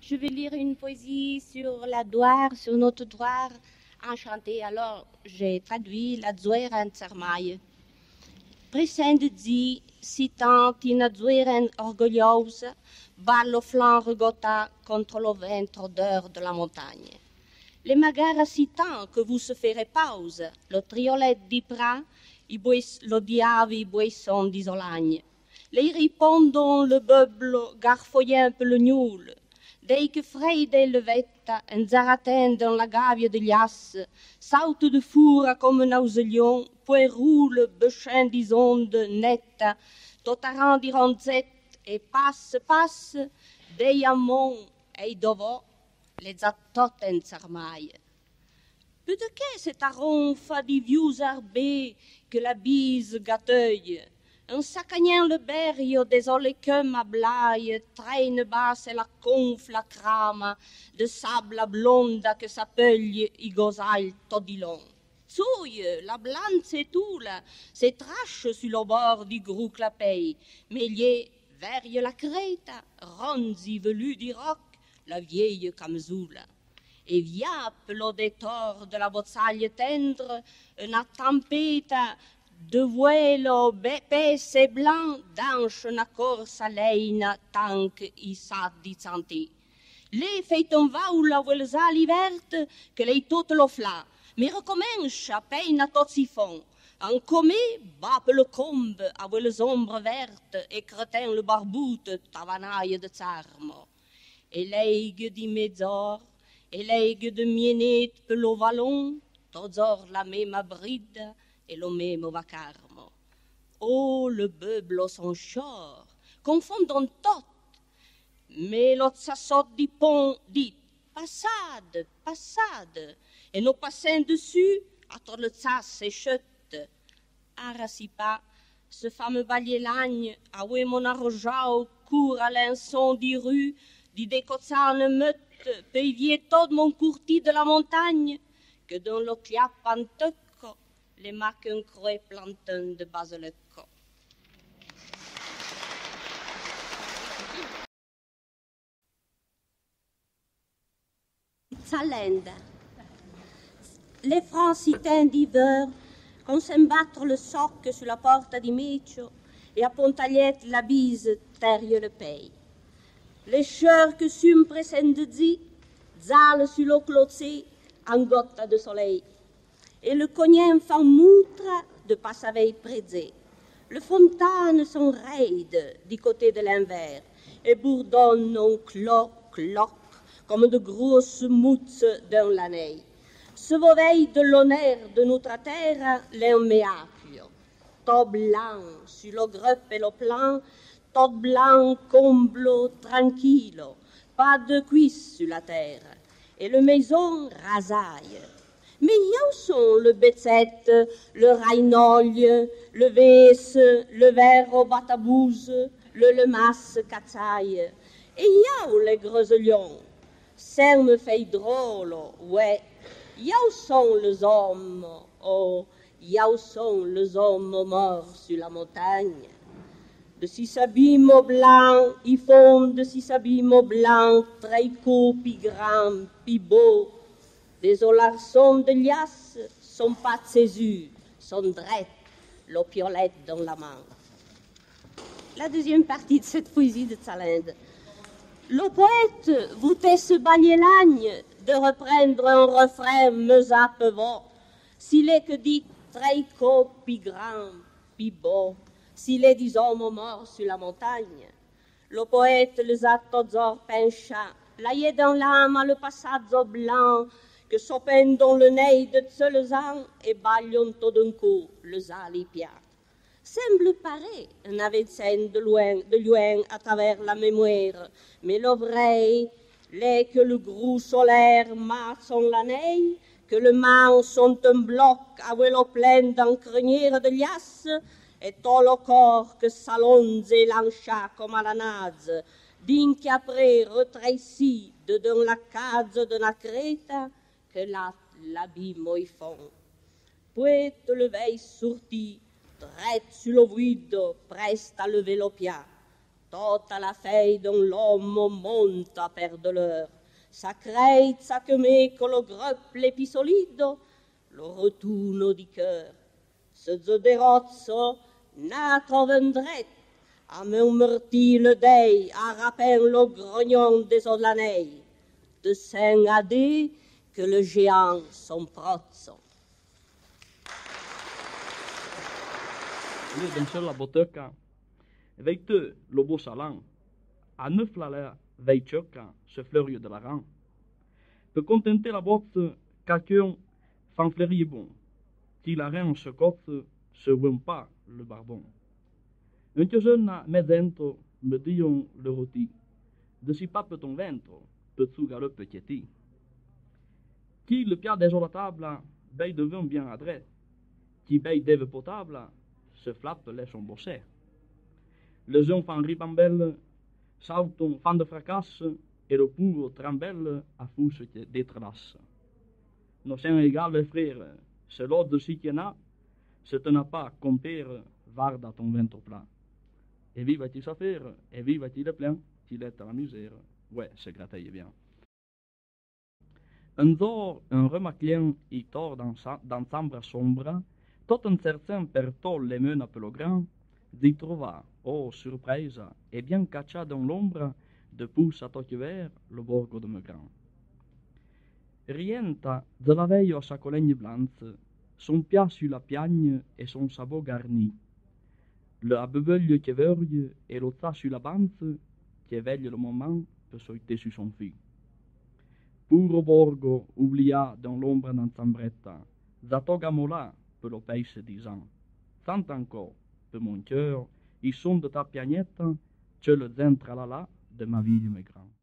Je vais lire une poésie sur la Doire, sur notre Doire enchantée. Alors, j'ai traduit la Zuera en Tsarmaille. Presende zi, citant in Zuera orgogliosa, ballo flanc regotta contre le ventre odeur de la montagne. Les magara citant que vous se ferez pause, le triolet di pra, lo diavi boisson d'Isolagne. Les ripondons le beuble, garfoyant peu le gnôle, dei che freide levetta, en zaraten dans la gavia de lias, saute de fourra comme un auselion, puis roule, bechin d'isonde netta, totaran di ronzette, et passe, dei amont, et dovo, les attot en sarmaille. Peu de qu'est cet aronfa di vieux arbés que la bise gâteuille, en sacagnant le berrio désolé que ma blaye traîne basse et la confle la crame de sable blonde que s'appelle i gosal todilon. Souille, la blanche et tout là, se trache sur le bord du gros clapey, mais lié vers la crête, ronzi velu du roc, la vieille camzoula. Et viape l'odétor de la bozzaille tendre, una tempête de vuelo pes et blanc danche una corsa leina tanc i sat di santé. Les fait un vaula vuels ali verte que lei tot lo fla, mais recommence à peine à tot si fond. En comé, bappe le combe a vuels ombre verte et cretin le barboute tavanaille de tsarmo. Et l'aigue di mezzor, et l'aigue de mienet pe lo vallon, tozor la même bride, et le même vacarmo. Oh, le beuble son chor, confondant tot, mais l'autre saute du pont dit passade, et nous passons dessus, à tout le sas et chute. Arasipa, ce fameux balier lagne, à où mon arrojao court à l'inson du rue, dit décotsane meute, payer tout mon courtis de la montagne, que dans le clap en les maquins croix plantain de Baselecco. Salenda. Les francitains d'hiver, qu'on s'embattre le soc sur la porte di Mecio et à Pontagliette la bise derrière le pays. Les cheurs que sume presende dit, zale sur l'eau clotsée en goutte de soleil. Et le cognin fan moutre de passaveille présé. Le fontane sont raides du côté de l'envers et bourdonnent en cloc, comme de grosses moutes dans l'année. Se voveille de l'honneur de notre terre l'emmeacchio. Tot blanc sur le grep et le plan, tot blanc comble tranquillo, pas de cuisse sur la terre, et le maison rasaille. Mais où sont le bécette, le rainogle, le vesse, le verre au batabouse, le lemas catsaille? Et où les groselions? Ça me fait drôle, ouais. Où sont les hommes, oh, où sont les hommes morts sur la montagne? De six abîmes blancs, ils font de six abîmes blancs, très courts, pi grands, pi beaux. Des olarsons de lias sont pas césus, sont drettes, l'opiolette dans la main. La deuxième partie de cette poésie de Salende. Le poète voulait se bagner l'agne de reprendre un refrain me zappevant, s'il est que dit très court, pi grand, pi beau, s'il est des hommes morts sur la montagne. Le poète les a tous penchants, l'aïe dans l'âme le passage blanc, que s'open dans le nez de Tselezan et baillon tout d'un coup les alipia. Semble pareil un avicenne de loin à travers la mémoire, mais le vrai, l'est que le gros solaire masse en l'année, que le main sont un bloc à vélo plein d'encrenières de lias, et tout le corps que s'allonge et l'encha comme à la nase, din qu'après retréci de dans la case de la crête, que l'abîme y fond. Puis le veille sorti, drette sur le vide, preste à lever le pied. Tota la fei dont l'homme monta per doleur, sa creizza che meco lo gröpple pisolido, lo rotuno di cœur. Ce zoderozzo nato vendret, a meu mărti le dei, a rapin lo grognon des olanei, de sen à dé que le géant son prozzo. Le danseur la boteca, veite lo beau salon, à neuf la veitchoca, ce fleurieux de la rang. Peut contenter la botte, quelqu'un fanflerie bon, qui la reine se cote, se voit pas le barbon. Un que jeune me dentro, me dion le rôti, de si pas peut ton ventre, peut sous le petit. Qui le pied des la table, veille de vin bien adresse, qui veille d'ève potable, se flatte les son bosset. Les enfants ribambelles, sautent fan de fracasse, et le pauvre trembelle à fousse détrelasse. Nos saints égales frères, c'est l'ordre de si qu'il y en a, ce te n'a pas compère, varde à ton ventre plat. Et vive-t-il sa faire, et vive-t-il le plein, qu'il est à la misère. Ouais, c'est grattaille bien. Un jour, un remarquien y tord dans chambre sombre, tot un certain per tot les mena per le grand, d'y trouva, oh surprise, et bien cacha dans l'ombre, de pouce à toque vert, le borgo de Megrand. Rienta de la veille à sa colleigne blanche, son pied sur la piagne et son sabot garni. Le abeuveille qui vergue et l'autre sur la bande, qui veille le moment pour sauter sur son fil. Puro borgo oublia dans l'ombre d'un sambretta, zatoga mola per le pays disant, tant encore, per mon cœur, ils sont de ta piagnette, tu le zen tralala de ma ville Megrand.